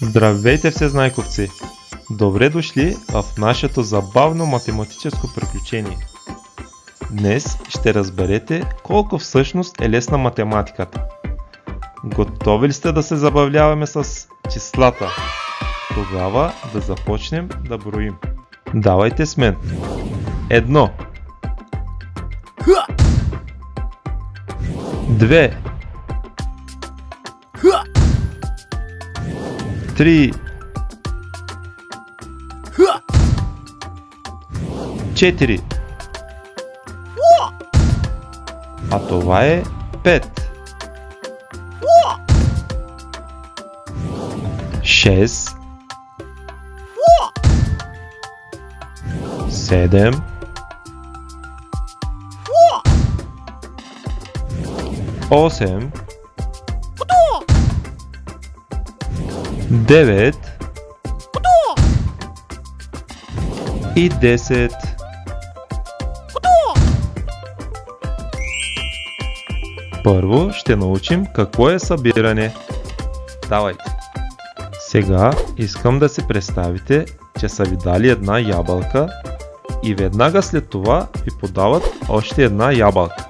Здравейте всезнайковци! Добре дошли в нашето забавно математическо приключение. Днес ще разберете колко всъщност е лесна математиката. Готови ли сте да се забавляваме с числата? Тогава да започнем да броим. Давайте с мен. 1 2 3 4 а това е 5 6 7 8 9 и 10. Първо ще научим какво е събиране. Давайте. Сега искам да си представите, че са ви дали една ябълка и веднага след това ви подават още една ябълка.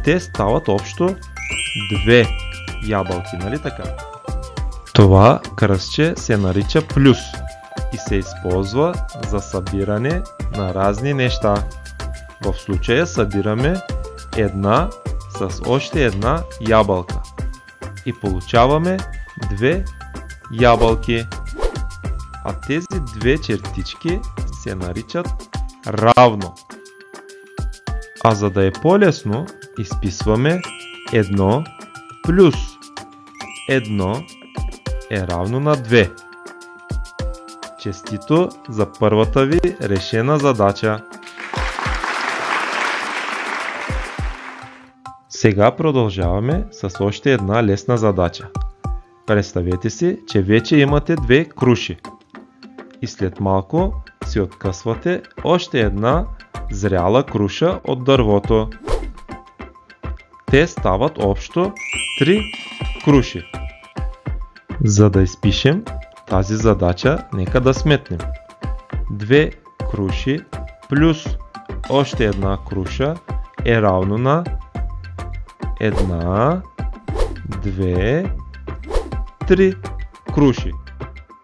Те стават общо 2 ябълки, нали така? Това кръстче се нарича плюс и се използва за събиране на разни неща. В случая събираме една с още една ябълка и получаваме 2 ябълки. А тези две чертички се наричат равно. А за да е по-лесно, изписваме 1 плюс 1 е равно на 2. Честито за първата ви решена задача. Сега продължаваме с още една лесна задача. Представете си, че вече имате 2 круши. И след малко си откъсвате още една зряла круша от дървото. Те стават общо 3 круши. За да изпишем тази задача, нека да сметнем. 2 круши плюс още една круша е равно на 1, 2, 3 круши.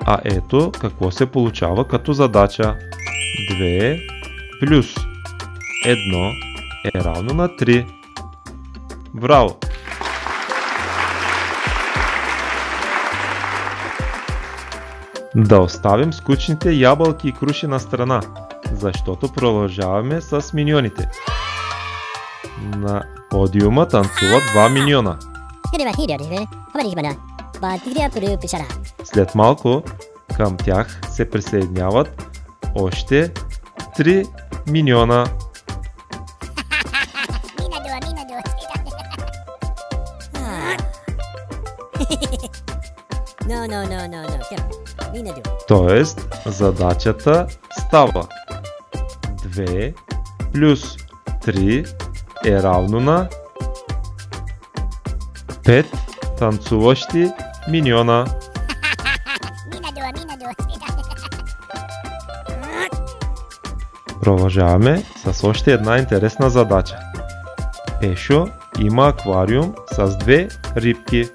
А ето какво се получава като задача. 2 плюс 1 е равно на 3. Браво! Да оставим скучните ябълки и круши на страна, защото продължаваме с миньоните. На подиума танцуват 2 миньона. След малко към тях се присъединяват още 3 миньона. Тоест, задачата става 2 плюс 3 е равно на 5 танцуващи миньона. Продължаваме с още една интересна задача. Пешо има аквариум с 2 рибки.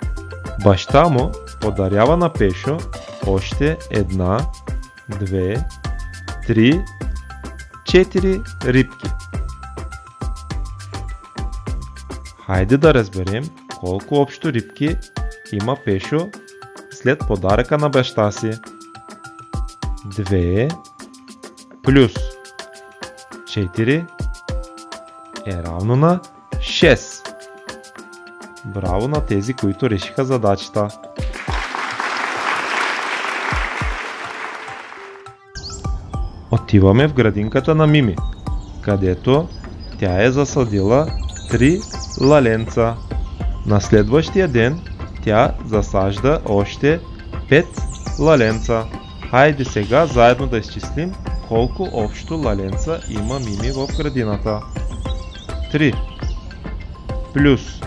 Баща му подарява на Пешо още 1, 2, 3, 4 рибки. Хайде да разберем колко общо рибки има Пешо след подаръка на баща си. 2 плюс 4 е равно на 6. Браво на тези, които решиха задачата. Отиваме в градинката на Мими, където тя е засадила 3 лаленца. На следващия ден тя засажда още 5 лаленца. Хайде сега заедно да изчислим колко общо лаленца има Мими в градината. 3 плюс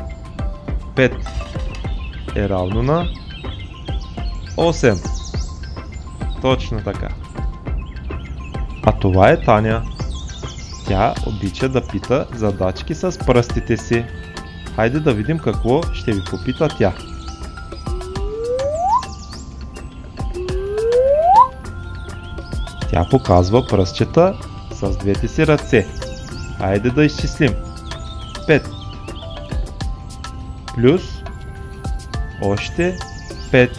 5 е равно на 8. Точно така. А това е Таня. Тя обича да пита задачки с пръстите си. Хайде да видим какво ще ви попита тя. Тя показва пръстчета с двете си ръце. Хайде да изчислим. 5 плюс още 5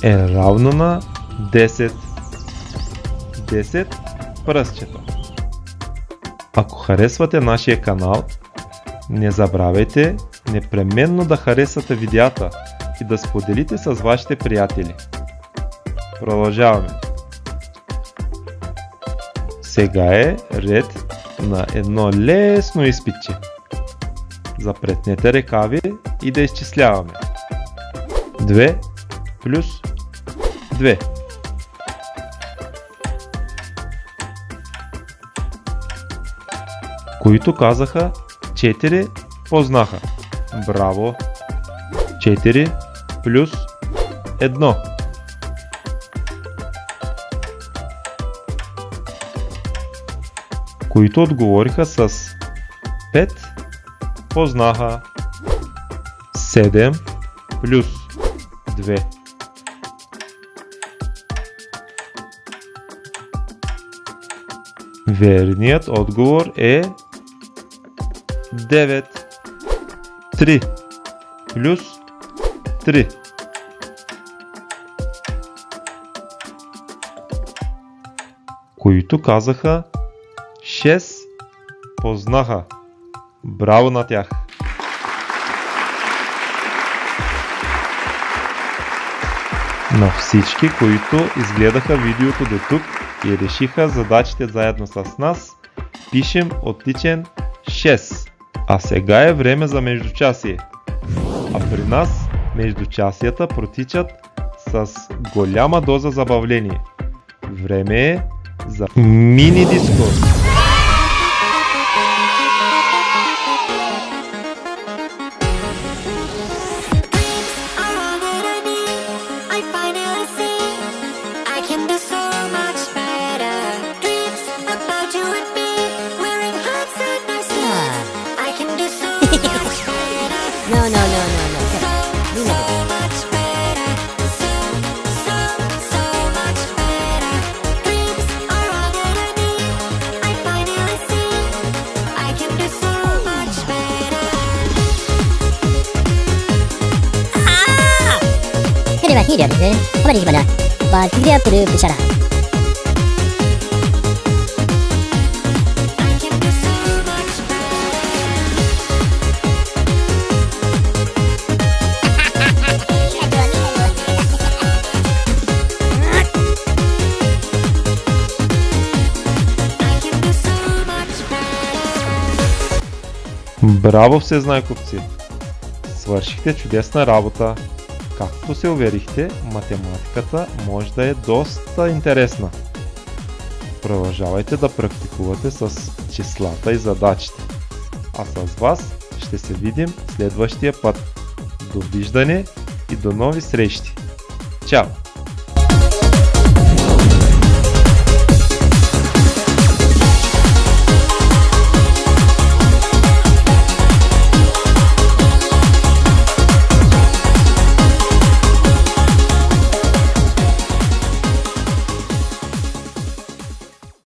е равно на 10. 10 пръстчета. Ако харесвате нашия канал, не забравяйте непременно да харесате видеята и да споделите с вашите приятели. Продължаваме. Сега е ред на едно лесно изпитче. Запретнете ръкави и да изчисляваме. 2 плюс 2. Които казаха 4, познаха. Браво! 4 плюс 1. Които отговориха с 5, познаха. 7 плюс 2. Верният отговор е 9. 3 плюс 3. Които казаха 6, познаха. Браво на тях! На всички, които изгледаха видеото до тук и решиха задачите заедно с нас, пишем отличен 6. А сега е време за междучасие. А при нас междучасията протичат с голяма доза забавление. Време е за мини диско. Hidup itu, apa di mana? Bateria perlu bicara. Браво, всезнайковци! Свършихте чудесна работа! Както се уверихте, математиката може да е доста интересна. Продължавайте да практикувате с числата и задачите. А с вас ще се видим следващия път. Довиждане и до нови срещи! Чао!